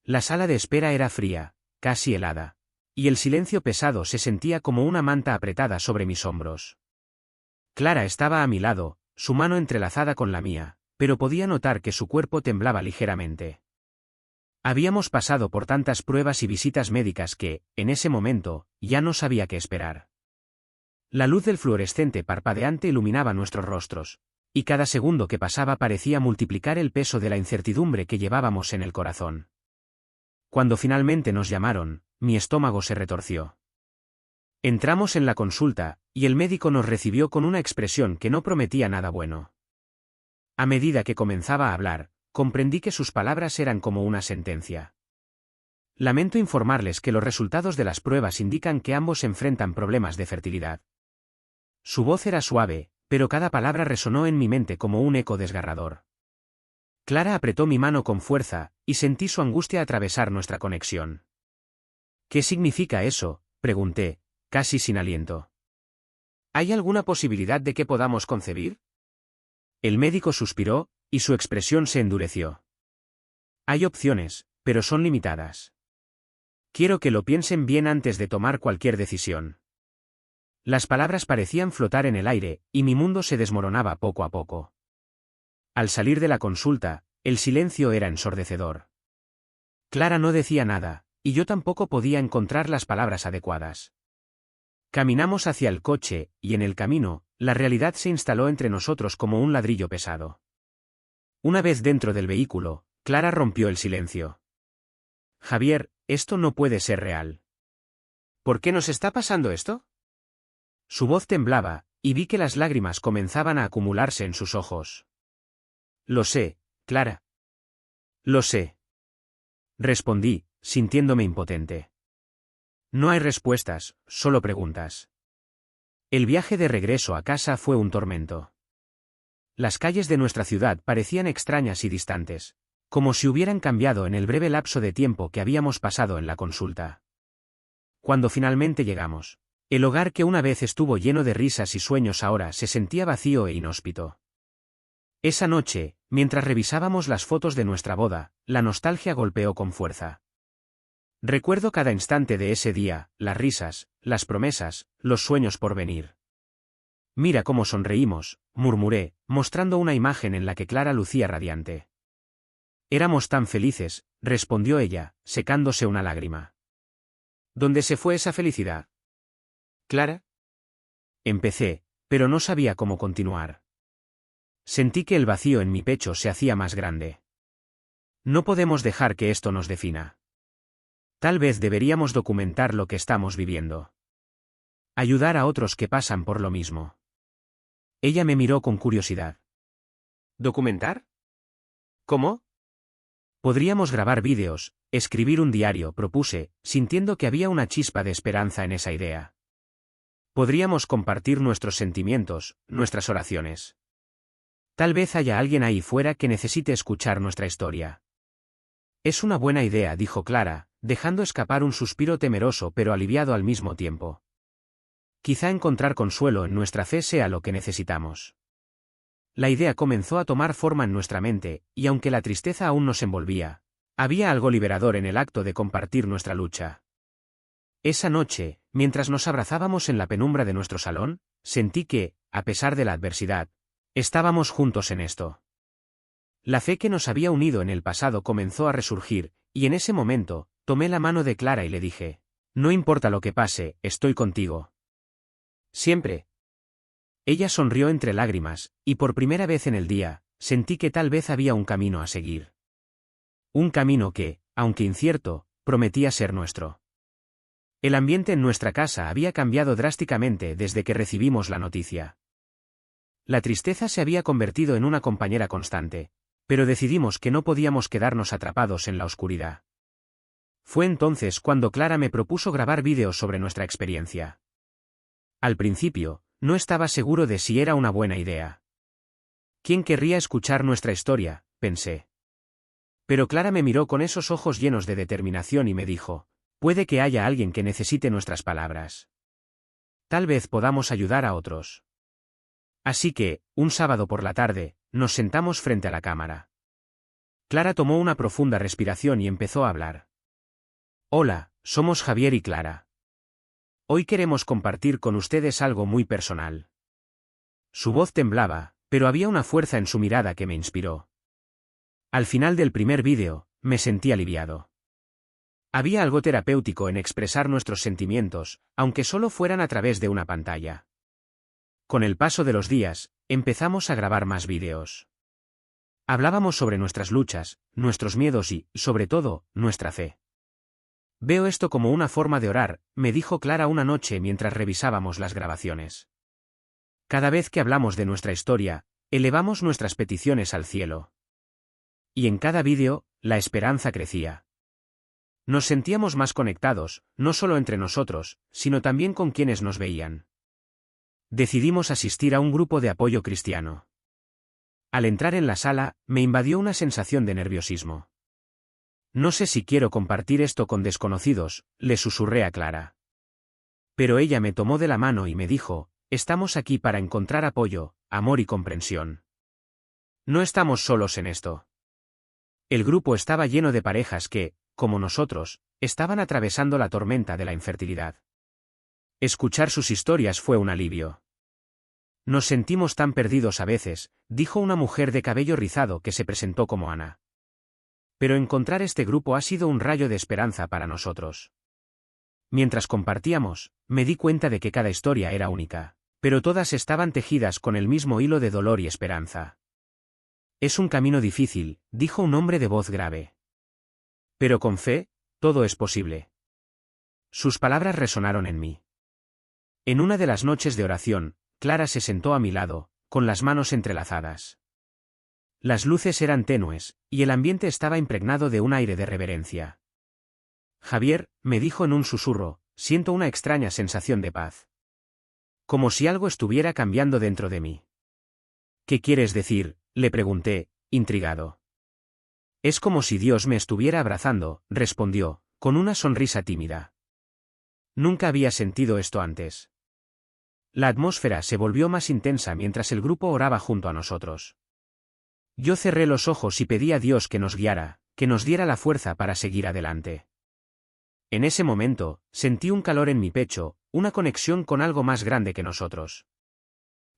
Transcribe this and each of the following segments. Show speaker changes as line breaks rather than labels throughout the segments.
La sala de espera era fría, casi helada. Y el silencio pesado se sentía como una manta apretada sobre mis hombros. Clara estaba a mi lado, su mano entrelazada con la mía, pero podía notar que su cuerpo temblaba ligeramente. Habíamos pasado por tantas pruebas y visitas médicas que, en ese momento, ya no sabía qué esperar. La luz del fluorescente parpadeante iluminaba nuestros rostros, y cada segundo que pasaba parecía multiplicar el peso de la incertidumbre que llevábamos en el corazón. Cuando finalmente nos llamaron, mi estómago se retorció. Entramos en la consulta, y el médico nos recibió con una expresión que no prometía nada bueno. A medida que comenzaba a hablar, comprendí que sus palabras eran como una sentencia. Lamento informarles que los resultados de las pruebas indican que ambos enfrentan problemas de fertilidad. Su voz era suave, pero cada palabra resonó en mi mente como un eco desgarrador. Clara apretó mi mano con fuerza, y sentí su angustia atravesar nuestra conexión. ¿Qué significa eso?, pregunté, casi sin aliento. ¿Hay alguna posibilidad de que podamos concebir? El médico suspiró, y su expresión se endureció. Hay opciones, pero son limitadas. Quiero que lo piensen bien antes de tomar cualquier decisión. Las palabras parecían flotar en el aire, y mi mundo se desmoronaba poco a poco. Al salir de la consulta, el silencio era ensordecedor. Clara no decía nada, y yo tampoco podía encontrar las palabras adecuadas. Caminamos hacia el coche, y en el camino, la realidad se instaló entre nosotros como un ladrillo pesado. Una vez dentro del vehículo, Clara rompió el silencio. Javier, esto no puede ser real. ¿Por qué nos está pasando esto? Su voz temblaba, y vi que las lágrimas comenzaban a acumularse en sus ojos. Lo sé, Clara. Lo sé. Respondí, sintiéndome impotente. No hay respuestas, solo preguntas. El viaje de regreso a casa fue un tormento. Las calles de nuestra ciudad parecían extrañas y distantes, como si hubieran cambiado en el breve lapso de tiempo que habíamos pasado en la consulta. Cuando finalmente llegamos, el hogar que una vez estuvo lleno de risas y sueños ahora se sentía vacío e inhóspito. Esa noche, mientras revisábamos las fotos de nuestra boda, la nostalgia golpeó con fuerza. Recuerdo cada instante de ese día, las risas, las promesas, los sueños por venir. Mira cómo sonreímos, murmuré, mostrando una imagen en la que Clara lucía radiante. Éramos tan felices, respondió ella, secándose una lágrima. ¿Dónde se fue esa felicidad? ¿Clara? Empecé, pero no sabía cómo continuar. Sentí que el vacío en mi pecho se hacía más grande. No podemos dejar que esto nos defina. Tal vez deberíamos documentar lo que estamos viviendo. Ayudar a otros que pasan por lo mismo. Ella me miró con curiosidad. ¿Documentar? ¿Cómo? Podríamos grabar vídeos, escribir un diario, propuse, sintiendo que había una chispa de esperanza en esa idea. Podríamos compartir nuestros sentimientos, nuestras oraciones. Tal vez haya alguien ahí fuera que necesite escuchar nuestra historia. Es una buena idea, dijo Clara, dejando escapar un suspiro temeroso pero aliviado al mismo tiempo. Quizá encontrar consuelo en nuestra fe sea lo que necesitamos. La idea comenzó a tomar forma en nuestra mente, y aunque la tristeza aún nos envolvía, había algo liberador en el acto de compartir nuestra lucha. Esa noche, mientras nos abrazábamos en la penumbra de nuestro salón, sentí que, a pesar de la adversidad, estábamos juntos en esto. La fe que nos había unido en el pasado comenzó a resurgir, y en ese momento, tomé la mano de Clara y le dije, no importa lo que pase, estoy contigo. Siempre. Ella sonrió entre lágrimas, y por primera vez en el día, sentí que tal vez había un camino a seguir. Un camino que, aunque incierto, prometía ser nuestro. El ambiente en nuestra casa había cambiado drásticamente desde que recibimos la noticia. La tristeza se había convertido en una compañera constante, pero decidimos que no podíamos quedarnos atrapados en la oscuridad. Fue entonces cuando Clara me propuso grabar vídeos sobre nuestra experiencia. Al principio, no estaba seguro de si era una buena idea. ¿Quién querría escuchar nuestra historia?, pensé. Pero Clara me miró con esos ojos llenos de determinación y me dijo, puede que haya alguien que necesite nuestras palabras. Tal vez podamos ayudar a otros. Así que, un sábado por la tarde, nos sentamos frente a la cámara. Clara tomó una profunda respiración y empezó a hablar. Hola, somos Javier y Clara. Hoy queremos compartir con ustedes algo muy personal. Su voz temblaba, pero había una fuerza en su mirada que me inspiró. Al final del primer vídeo, me sentí aliviado. Había algo terapéutico en expresar nuestros sentimientos, aunque solo fueran a través de una pantalla. Con el paso de los días, empezamos a grabar más vídeos. Hablábamos sobre nuestras luchas, nuestros miedos y, sobre todo, nuestra fe. Veo esto como una forma de orar, me dijo Clara una noche mientras revisábamos las grabaciones. Cada vez que hablamos de nuestra historia, elevamos nuestras peticiones al cielo. Y en cada vídeo, la esperanza crecía. Nos sentíamos más conectados, no solo entre nosotros, sino también con quienes nos veían. Decidimos asistir a un grupo de apoyo cristiano. Al entrar en la sala, me invadió una sensación de nerviosismo. No sé si quiero compartir esto con desconocidos, le susurré a Clara. Pero ella me tomó de la mano y me dijo, estamos aquí para encontrar apoyo, amor y comprensión. No estamos solos en esto. El grupo estaba lleno de parejas que, como nosotros, estaban atravesando la tormenta de la infertilidad. Escuchar sus historias fue un alivio. Nos sentimos tan perdidos a veces, dijo una mujer de cabello rizado que se presentó como Ana. Pero encontrar este grupo ha sido un rayo de esperanza para nosotros. Mientras compartíamos, me di cuenta de que cada historia era única, pero todas estaban tejidas con el mismo hilo de dolor y esperanza. Es un camino difícil, dijo un hombre de voz grave. Pero con fe, todo es posible. Sus palabras resonaron en mí. En una de las noches de oración, Clara se sentó a mi lado, con las manos entrelazadas. Las luces eran tenues, y el ambiente estaba impregnado de un aire de reverencia. Javier, me dijo en un susurro, siento una extraña sensación de paz. Como si algo estuviera cambiando dentro de mí. ¿Qué quieres decir?, le pregunté, intrigado. Es como si Dios me estuviera abrazando, respondió, con una sonrisa tímida. Nunca había sentido esto antes. La atmósfera se volvió más intensa mientras el grupo oraba junto a nosotros. Yo cerré los ojos y pedí a Dios que nos guiara, que nos diera la fuerza para seguir adelante. En ese momento, sentí un calor en mi pecho, una conexión con algo más grande que nosotros.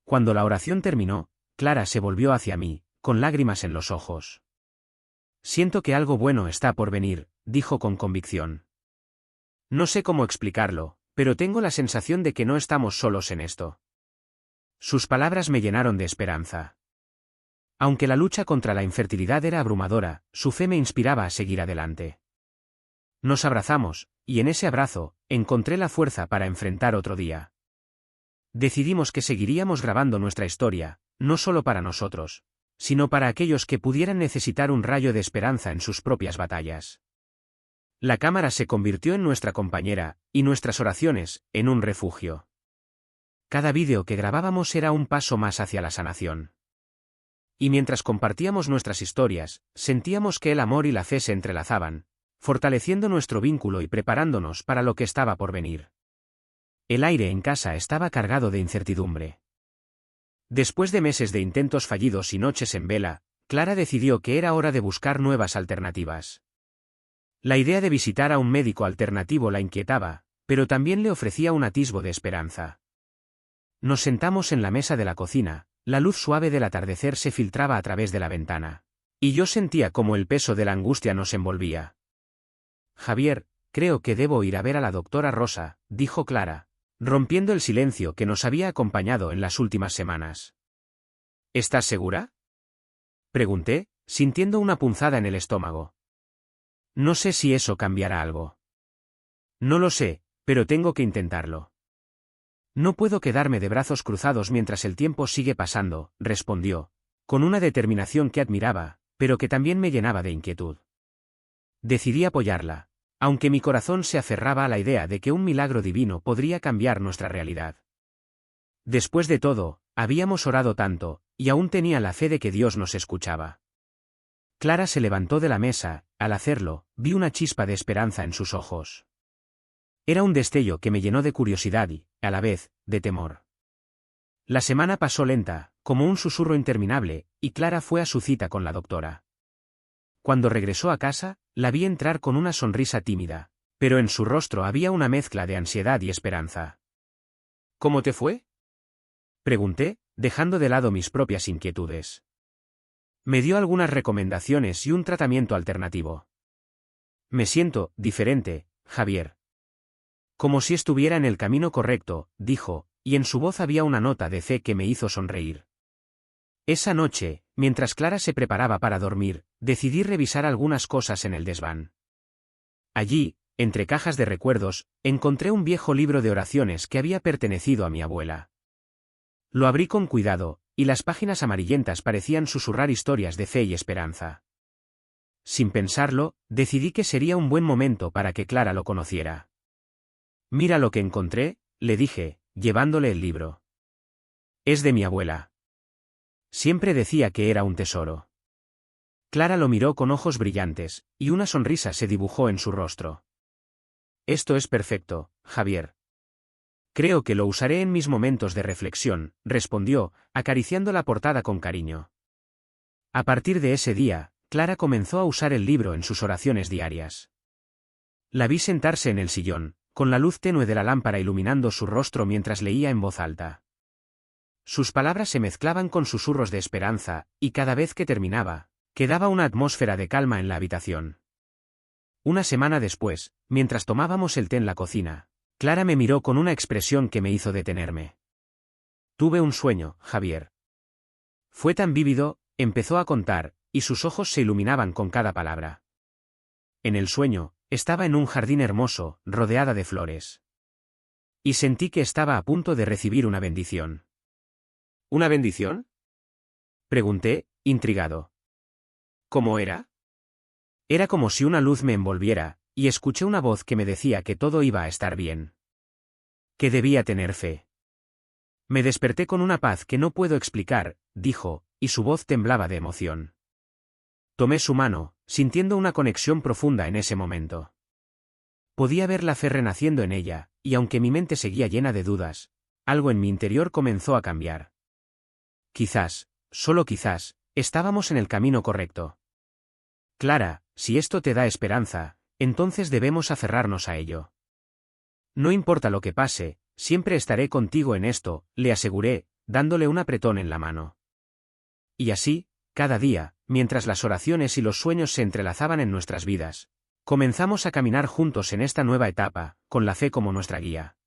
Cuando la oración terminó, Clara se volvió hacia mí, con lágrimas en los ojos. Siento que algo bueno está por venir, dijo con convicción. No sé cómo explicarlo, pero tengo la sensación de que no estamos solos en esto. Sus palabras me llenaron de esperanza. Aunque la lucha contra la infertilidad era abrumadora, su fe me inspiraba a seguir adelante. Nos abrazamos, y en ese abrazo, encontré la fuerza para enfrentar otro día. Decidimos que seguiríamos grabando nuestra historia, no solo para nosotros, sino para aquellos que pudieran necesitar un rayo de esperanza en sus propias batallas. La cámara se convirtió en nuestra compañera, y nuestras oraciones, en un refugio. Cada vídeo que grabábamos era un paso más hacia la sanación. Y mientras compartíamos nuestras historias, sentíamos que el amor y la fe se entrelazaban, fortaleciendo nuestro vínculo y preparándonos para lo que estaba por venir. El aire en casa estaba cargado de incertidumbre. Después de meses de intentos fallidos y noches en vela, Clara decidió que era hora de buscar nuevas alternativas. La idea de visitar a un médico alternativo la inquietaba, pero también le ofrecía un atisbo de esperanza. Nos sentamos en la mesa de la cocina, la luz suave del atardecer se filtraba a través de la ventana. Y yo sentía como el peso de la angustia nos envolvía. Javier, creo que debo ir a ver a la doctora Rosa, dijo Clara, rompiendo el silencio que nos había acompañado en las últimas semanas. ¿Estás segura?, pregunté, sintiendo una punzada en el estómago. No sé si eso cambiará algo. No lo sé, pero tengo que intentarlo. No puedo quedarme de brazos cruzados mientras el tiempo sigue pasando, respondió, con una determinación que admiraba, pero que también me llenaba de inquietud. Decidí apoyarla, aunque mi corazón se aferraba a la idea de que un milagro divino podría cambiar nuestra realidad. Después de todo, habíamos orado tanto, y aún tenía la fe de que Dios nos escuchaba. Clara se levantó de la mesa, al hacerlo, vi una chispa de esperanza en sus ojos. Era un destello que me llenó de curiosidad y, a la vez, de temor. La semana pasó lenta, como un susurro interminable, y Clara fue a su cita con la doctora. Cuando regresó a casa, la vi entrar con una sonrisa tímida, pero en su rostro había una mezcla de ansiedad y esperanza. ¿Cómo te fue?, pregunté, dejando de lado mis propias inquietudes. Me dio algunas recomendaciones y un tratamiento alternativo. Me siento diferente, Javier. Como si estuviera en el camino correcto, dijo, y en su voz había una nota de fe que me hizo sonreír. Esa noche, mientras Clara se preparaba para dormir, decidí revisar algunas cosas en el desván. Allí, entre cajas de recuerdos, encontré un viejo libro de oraciones que había pertenecido a mi abuela. Lo abrí con cuidado, y las páginas amarillentas parecían susurrar historias de fe y esperanza. Sin pensarlo, decidí que sería un buen momento para que Clara lo conociera. Mira lo que encontré, le dije, llevándole el libro. Es de mi abuela. Siempre decía que era un tesoro. Clara lo miró con ojos brillantes, y una sonrisa se dibujó en su rostro. Esto es perfecto, Javier. Creo que lo usaré en mis momentos de reflexión, respondió, acariciando la portada con cariño. A partir de ese día, Clara comenzó a usar el libro en sus oraciones diarias. La vi sentarse en el sillón, con la luz tenue de la lámpara iluminando su rostro mientras leía en voz alta. Sus palabras se mezclaban con susurros de esperanza, y cada vez que terminaba, quedaba una atmósfera de calma en la habitación. Una semana después, mientras tomábamos el té en la cocina, Clara me miró con una expresión que me hizo detenerme. Tuve un sueño, Javier. Fue tan vívido, empezó a contar, y sus ojos se iluminaban con cada palabra. En el sueño, estaba en un jardín hermoso, rodeada de flores. Y sentí que estaba a punto de recibir una bendición. ¿Una bendición?, pregunté, intrigado. ¿Cómo era? Era como si una luz me envolviera, y escuché una voz que me decía que todo iba a estar bien. Que debía tener fe. Me desperté con una paz que no puedo explicar, dijo, y su voz temblaba de emoción. Tomé su mano, sintiendo una conexión profunda en ese momento. Podía ver la fe renaciendo en ella, y aunque mi mente seguía llena de dudas, algo en mi interior comenzó a cambiar. Quizás, solo quizás, estábamos en el camino correcto. Clara, si esto te da esperanza, entonces debemos aferrarnos a ello. No importa lo que pase, siempre estaré contigo en esto, le aseguré, dándole un apretón en la mano. Y así, cada día, mientras las oraciones y los sueños se entrelazaban en nuestras vidas, comenzamos a caminar juntos en esta nueva etapa, con la fe como nuestra guía.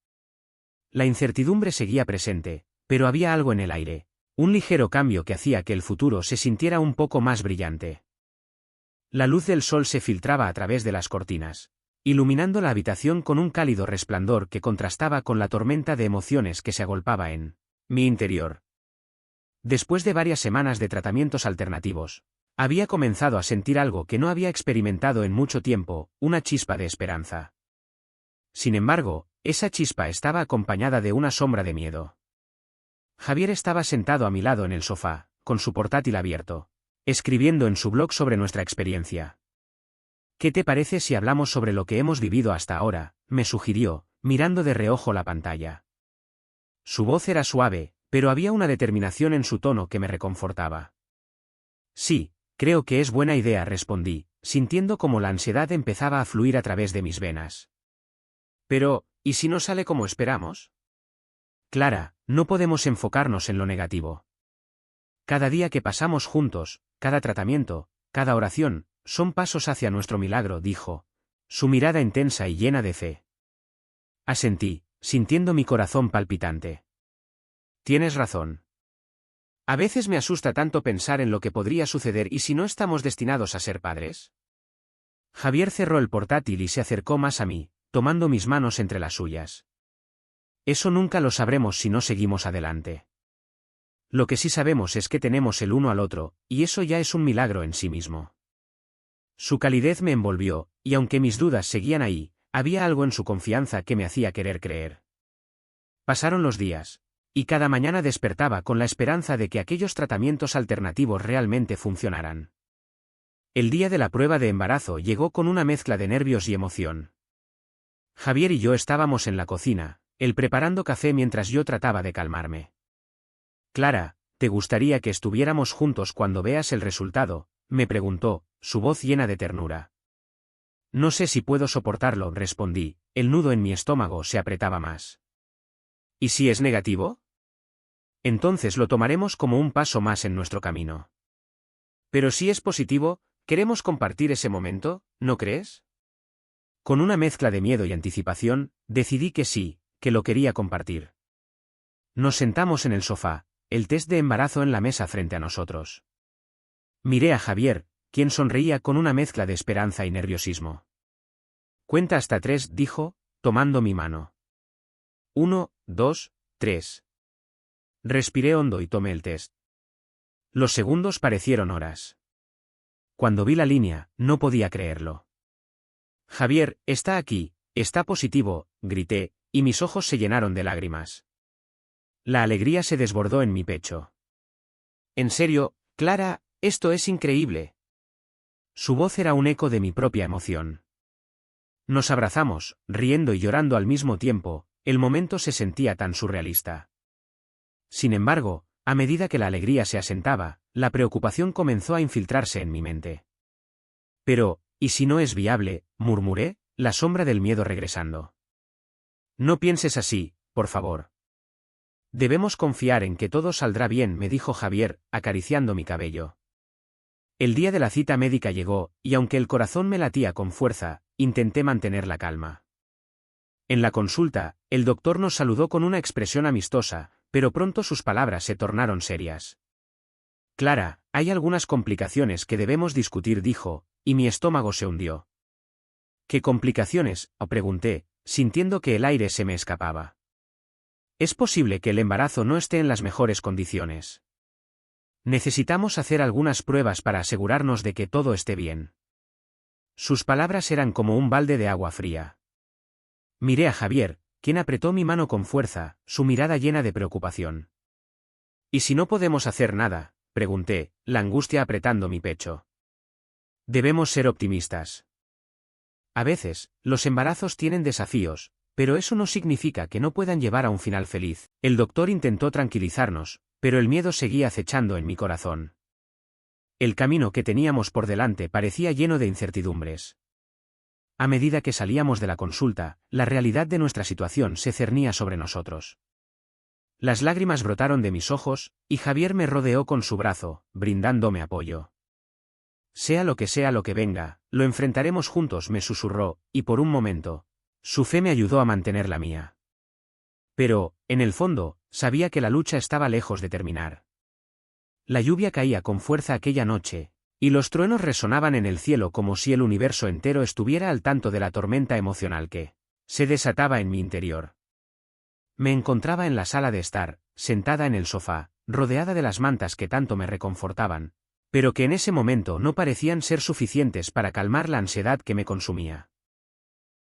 La incertidumbre seguía presente, pero había algo en el aire, un ligero cambio que hacía que el futuro se sintiera un poco más brillante. La luz del sol se filtraba a través de las cortinas, iluminando la habitación con un cálido resplandor que contrastaba con la tormenta de emociones que se agolpaba en mi interior. Después de varias semanas de tratamientos alternativos, había comenzado a sentir algo que no había experimentado en mucho tiempo, una chispa de esperanza. Sin embargo, esa chispa estaba acompañada de una sombra de miedo. Javier estaba sentado a mi lado en el sofá, con su portátil abierto, escribiendo en su blog sobre nuestra experiencia. ¿Qué te parece si hablamos sobre lo que hemos vivido hasta ahora?, me sugirió, mirando de reojo la pantalla. Su voz era suave, pero había una determinación en su tono que me reconfortaba. Sí, creo que es buena idea, respondí, sintiendo como la ansiedad empezaba a fluir a través de mis venas. Pero, ¿y si no sale como esperamos? Clara, no podemos enfocarnos en lo negativo. Cada día que pasamos juntos, cada tratamiento, cada oración, son pasos hacia nuestro milagro, dijo, su mirada intensa y llena de fe. Asentí, sintiendo mi corazón palpitante. Tienes razón. A veces me asusta tanto pensar en lo que podría suceder y si no estamos destinados a ser padres. Javier cerró el portátil y se acercó más a mí, tomando mis manos entre las suyas. Eso nunca lo sabremos si no seguimos adelante. Lo que sí sabemos es que tenemos el uno al otro, y eso ya es un milagro en sí mismo. Su calidez me envolvió, y aunque mis dudas seguían ahí, había algo en su confianza que me hacía querer creer. Pasaron los días, y cada mañana despertaba con la esperanza de que aquellos tratamientos alternativos realmente funcionaran. El día de la prueba de embarazo llegó con una mezcla de nervios y emoción. Javier y yo estábamos en la cocina, él preparando café mientras yo trataba de calmarme. Clara, ¿te gustaría que estuviéramos juntos cuando veas el resultado?, me preguntó, su voz llena de ternura. No sé si puedo soportarlo, respondí, el nudo en mi estómago se apretaba más. ¿Y si es negativo? Entonces lo tomaremos como un paso más en nuestro camino. Pero si es positivo, ¿queremos compartir ese momento, no crees? Con una mezcla de miedo y anticipación, decidí que sí, que lo quería compartir. Nos sentamos en el sofá, el test de embarazo en la mesa frente a nosotros. Miré a Javier, quien sonreía con una mezcla de esperanza y nerviosismo. Cuenta hasta 3, dijo, tomando mi mano. 1, 2, 3. Respiré hondo y tomé el test. Los segundos parecieron horas. Cuando vi la línea, no podía creerlo. Javier, está aquí, está positivo, grité, y mis ojos se llenaron de lágrimas. La alegría se desbordó en mi pecho. En serio, Clara, esto es increíble. Su voz era un eco de mi propia emoción. Nos abrazamos, riendo y llorando al mismo tiempo, el momento se sentía tan surrealista. Sin embargo, a medida que la alegría se asentaba, la preocupación comenzó a infiltrarse en mi mente. Pero, ¿y si no es viable?, murmuré, la sombra del miedo regresando. No pienses así, por favor. Debemos confiar en que todo saldrá bien, me dijo Javier, acariciando mi cabello. El día de la cita médica llegó, y aunque el corazón me latía con fuerza, intenté mantener la calma. En la consulta, el doctor nos saludó con una expresión amistosa, pero pronto sus palabras se tornaron serias. Clara, hay algunas complicaciones que debemos discutir, dijo, y mi estómago se hundió. ¿Qué complicaciones?, pregunté, sintiendo que el aire se me escapaba. Es posible que el embarazo no esté en las mejores condiciones. Necesitamos hacer algunas pruebas para asegurarnos de que todo esté bien. Sus palabras eran como un balde de agua fría. Miré a Javier, quien apretó mi mano con fuerza, su mirada llena de preocupación. ¿Y si no podemos hacer nada?, pregunté, la angustia apretando mi pecho. Debemos ser optimistas. A veces, los embarazos tienen desafíos, pero eso no significa que no puedan llevar a un final feliz. El doctor intentó tranquilizarnos, pero el miedo seguía acechando en mi corazón. El camino que teníamos por delante parecía lleno de incertidumbres. A medida que salíamos de la consulta, la realidad de nuestra situación se cernía sobre nosotros. Las lágrimas brotaron de mis ojos, y Javier me rodeó con su brazo, brindándome apoyo. Sea lo que venga, lo enfrentaremos juntos, me susurró, y por un momento, su fe me ayudó a mantener la mía. Pero, en el fondo, sabía que la lucha estaba lejos de terminar. La lluvia caía con fuerza aquella noche, y los truenos resonaban en el cielo como si el universo entero estuviera al tanto de la tormenta emocional que se desataba en mi interior. Me encontraba en la sala de estar, sentada en el sofá, rodeada de las mantas que tanto me reconfortaban, pero que en ese momento no parecían ser suficientes para calmar la ansiedad que me consumía.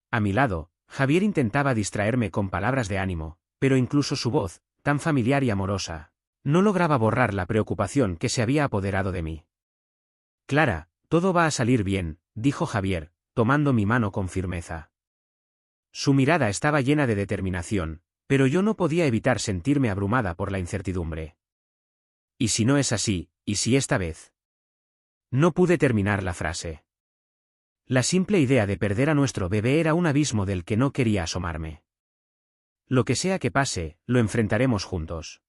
A mi lado, Javier intentaba distraerme con palabras de ánimo, pero incluso su voz, tan familiar y amorosa, no lograba borrar la preocupación que se había apoderado de mí. Clara, todo va a salir bien, dijo Javier, tomando mi mano con firmeza. Su mirada estaba llena de determinación, pero yo no podía evitar sentirme abrumada por la incertidumbre. ¿Y si no es así? ¿Y si esta vez? No pude terminar la frase. La simple idea de perder a nuestro bebé era un abismo del que no quería asomarme. Lo que sea que pase, lo enfrentaremos juntos.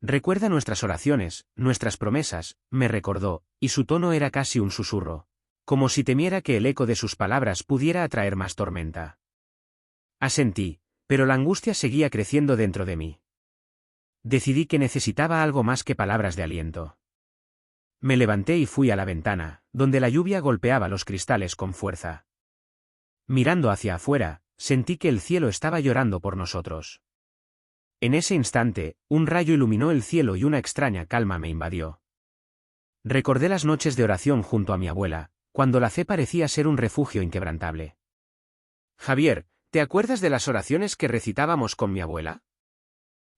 Recuerda nuestras oraciones, nuestras promesas, me recordó, y su tono era casi un susurro, como si temiera que el eco de sus palabras pudiera atraer más tormenta. Asentí, pero la angustia seguía creciendo dentro de mí. Decidí que necesitaba algo más que palabras de aliento. Me levanté y fui a la ventana, donde la lluvia golpeaba los cristales con fuerza. Mirando hacia afuera, sentí que el cielo estaba llorando por nosotros. En ese instante, un rayo iluminó el cielo y una extraña calma me invadió. Recordé las noches de oración junto a mi abuela, cuando la fe parecía ser un refugio inquebrantable. Javier, ¿te acuerdas de las oraciones que recitábamos con mi abuela?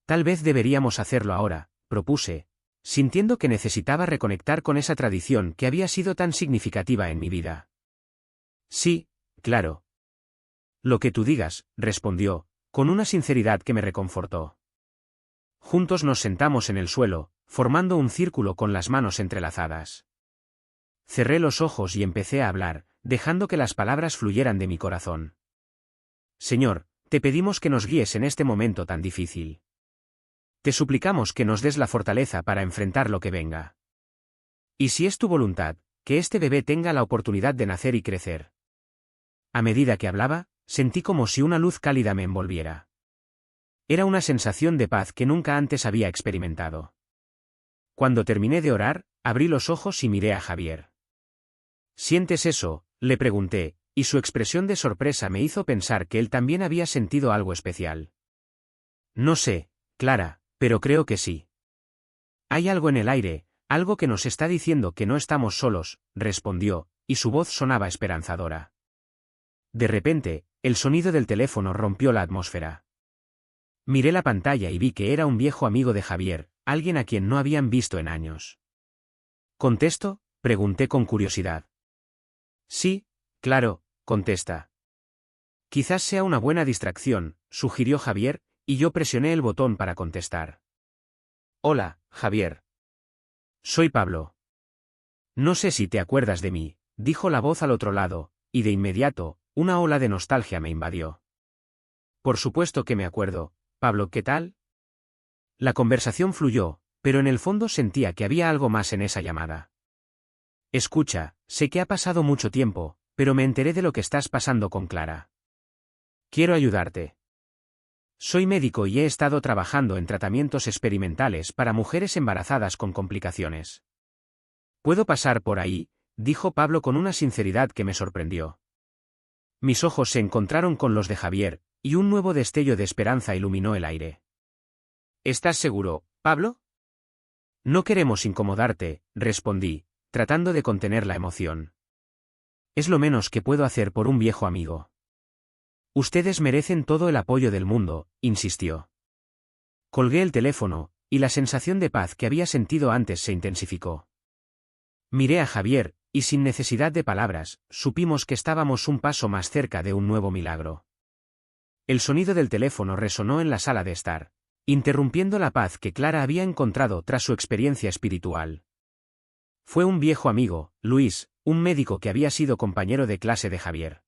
Tal vez deberíamos hacerlo ahora, propuse, sintiendo que necesitaba reconectar con esa tradición que había sido tan significativa en mi vida. Sí, claro. Lo que tú digas, respondió, con una sinceridad que me reconfortó. Juntos nos sentamos en el suelo, formando un círculo con las manos entrelazadas. Cerré los ojos y empecé a hablar, dejando que las palabras fluyeran de mi corazón. Señor, te pedimos que nos guíes en este momento tan difícil. Te suplicamos que nos des la fortaleza para enfrentar lo que venga. Y si es tu voluntad, que este bebé tenga la oportunidad de nacer y crecer. A medida que hablaba, sentí como si una luz cálida me envolviera. Era una sensación de paz que nunca antes había experimentado. Cuando terminé de orar, abrí los ojos y miré a Javier. ¿Sientes eso?, le pregunté, y su expresión de sorpresa me hizo pensar que él también había sentido algo especial. No sé, Clara, pero creo que sí. Hay algo en el aire, algo que nos está diciendo que no estamos solos, respondió, y su voz sonaba esperanzadora. De repente, el sonido del teléfono rompió la atmósfera. Miré la pantalla y vi que era un viejo amigo de Javier, alguien a quien no habían visto en años. ¿Contesto?, pregunté con curiosidad. Sí, claro, contesta. Quizás sea una buena distracción, sugirió Javier, y yo presioné el botón para contestar. Hola, Javier. Soy Pablo. No sé si te acuerdas de mí, dijo la voz al otro lado, y de inmediato, una ola de nostalgia me invadió. Por supuesto que me acuerdo, Pablo, ¿qué tal? La conversación fluyó, pero en el fondo sentía que había algo más en esa llamada. Escucha, sé que ha pasado mucho tiempo, pero me enteré de lo que estás pasando con Clara. Quiero ayudarte. Soy médico y he estado trabajando en tratamientos experimentales para mujeres embarazadas con complicaciones. ¿Puedo pasar por ahí?, dijo Pablo con una sinceridad que me sorprendió. Mis ojos se encontraron con los de Javier, y un nuevo destello de esperanza iluminó el aire. ¿Estás seguro, Pablo? No queremos incomodarte, respondí, tratando de contener la emoción. Es lo menos que puedo hacer por un viejo amigo. Ustedes merecen todo el apoyo del mundo, insistió. Colgué el teléfono, y la sensación de paz que había sentido antes se intensificó. Miré a Javier, y sin necesidad de palabras, supimos que estábamos un paso más cerca de un nuevo milagro. El sonido del teléfono resonó en la sala de estar, interrumpiendo la paz que Clara había encontrado tras su experiencia espiritual. Fue un viejo amigo, Luis, un médico que había sido compañero de clase de Javier.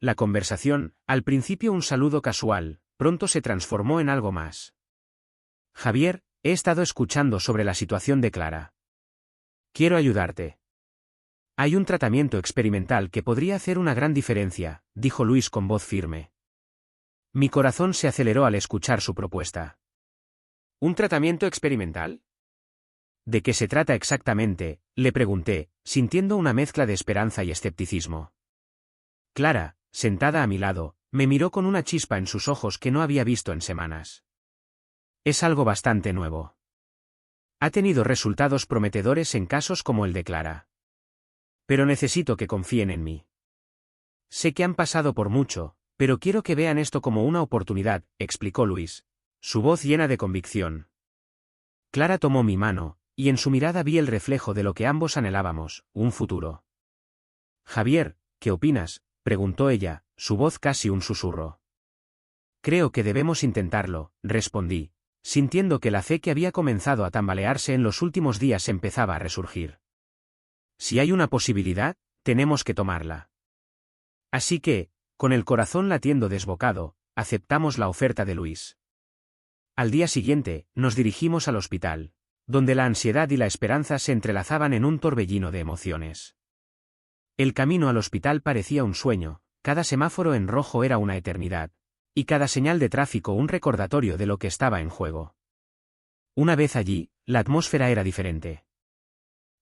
La conversación, al principio un saludo casual, pronto se transformó en algo más. Javier, he estado escuchando sobre la situación de Clara. Quiero ayudarte. Hay un tratamiento experimental que podría hacer una gran diferencia, dijo Luis con voz firme. Mi corazón se aceleró al escuchar su propuesta. ¿Un tratamiento experimental? ¿De qué se trata exactamente?, le pregunté, sintiendo una mezcla de esperanza y escepticismo. Clara, sentada a mi lado, me miró con una chispa en sus ojos que no había visto en semanas. Es algo bastante nuevo. Ha tenido resultados prometedores en casos como el de Clara. Pero necesito que confíen en mí. Sé que han pasado por mucho, pero quiero que vean esto como una oportunidad, explicó Luis, su voz llena de convicción. Clara tomó mi mano, y en su mirada vi el reflejo de lo que ambos anhelábamos, un futuro. Javier, ¿qué opinas?, preguntó ella, su voz casi un susurro. Creo que debemos intentarlo, respondí, sintiendo que la fe que había comenzado a tambalearse en los últimos días empezaba a resurgir. Si hay una posibilidad, tenemos que tomarla. Así que, con el corazón latiendo desbocado, aceptamos la oferta de Luis. Al día siguiente, nos dirigimos al hospital, donde la ansiedad y la esperanza se entrelazaban en un torbellino de emociones. El camino al hospital parecía un sueño, cada semáforo en rojo era una eternidad, y cada señal de tráfico un recordatorio de lo que estaba en juego. Una vez allí, la atmósfera era diferente.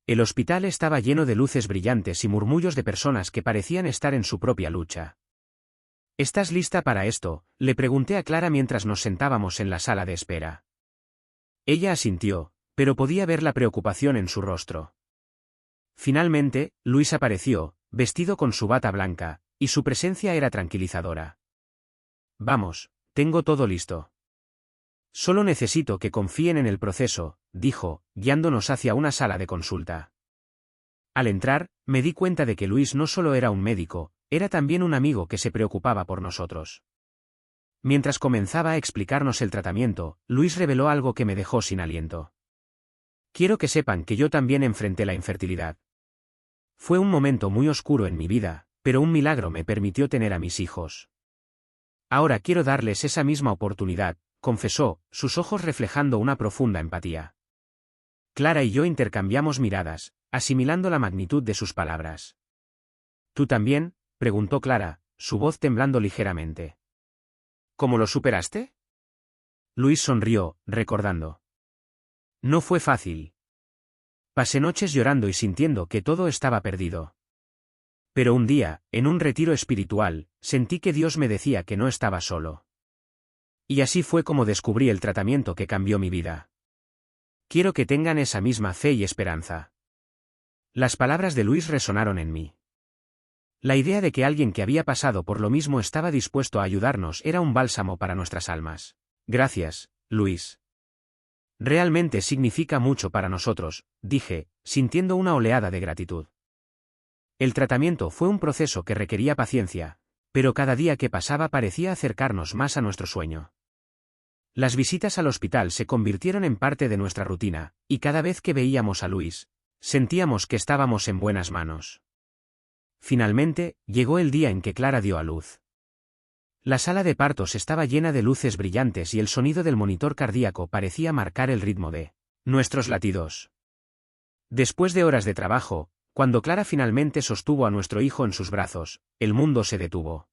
El hospital estaba lleno de luces brillantes y murmullos de personas que parecían estar en su propia lucha. ¿Estás lista para esto?, le pregunté a Clara mientras nos sentábamos en la sala de espera. Ella asintió, pero podía ver la preocupación en su rostro. Finalmente, Luis apareció, vestido con su bata blanca, y su presencia era tranquilizadora. Vamos, tengo todo listo. Solo necesito que confíen en el proceso, dijo, guiándonos hacia una sala de consulta. Al entrar, me di cuenta de que Luis no solo era un médico, era también un amigo que se preocupaba por nosotros. Mientras comenzaba a explicarnos el tratamiento, Luis reveló algo que me dejó sin aliento. Quiero que sepan que yo también enfrenté la infertilidad. Fue un momento muy oscuro en mi vida, pero un milagro me permitió tener a mis hijos. Ahora quiero darles esa misma oportunidad, confesó, sus ojos reflejando una profunda empatía. Clara y yo intercambiamos miradas, asimilando la magnitud de sus palabras. ¿Tú también?, preguntó Clara, su voz temblando ligeramente. ¿Cómo lo superaste? Luis sonrió, recordando. No fue fácil. Pasé noches llorando y sintiendo que todo estaba perdido. Pero un día, en un retiro espiritual, sentí que Dios me decía que no estaba solo. Y así fue como descubrí el tratamiento que cambió mi vida. Quiero que tengan esa misma fe y esperanza. Las palabras de Luis resonaron en mí. La idea de que alguien que había pasado por lo mismo estaba dispuesto a ayudarnos era un bálsamo para nuestras almas. Gracias, Luis. Realmente significa mucho para nosotros, dije, sintiendo una oleada de gratitud. El tratamiento fue un proceso que requería paciencia, pero cada día que pasaba parecía acercarnos más a nuestro sueño. Las visitas al hospital se convirtieron en parte de nuestra rutina, y cada vez que veíamos a Luis, sentíamos que estábamos en buenas manos. Finalmente, llegó el día en que Clara dio a luz. La sala de partos estaba llena de luces brillantes y el sonido del monitor cardíaco parecía marcar el ritmo de nuestros latidos. Después de horas de trabajo, cuando Clara finalmente sostuvo a nuestro hijo en sus brazos, el mundo se detuvo.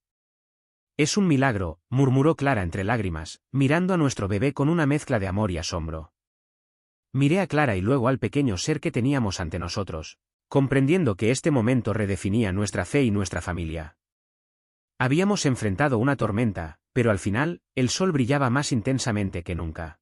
Es un milagro, murmuró Clara entre lágrimas, mirando a nuestro bebé con una mezcla de amor y asombro. Miré a Clara y luego al pequeño ser que teníamos ante nosotros, comprendiendo que este momento redefinía nuestra fe y nuestra familia. Habíamos enfrentado una tormenta, pero al final, el sol brillaba más intensamente que nunca.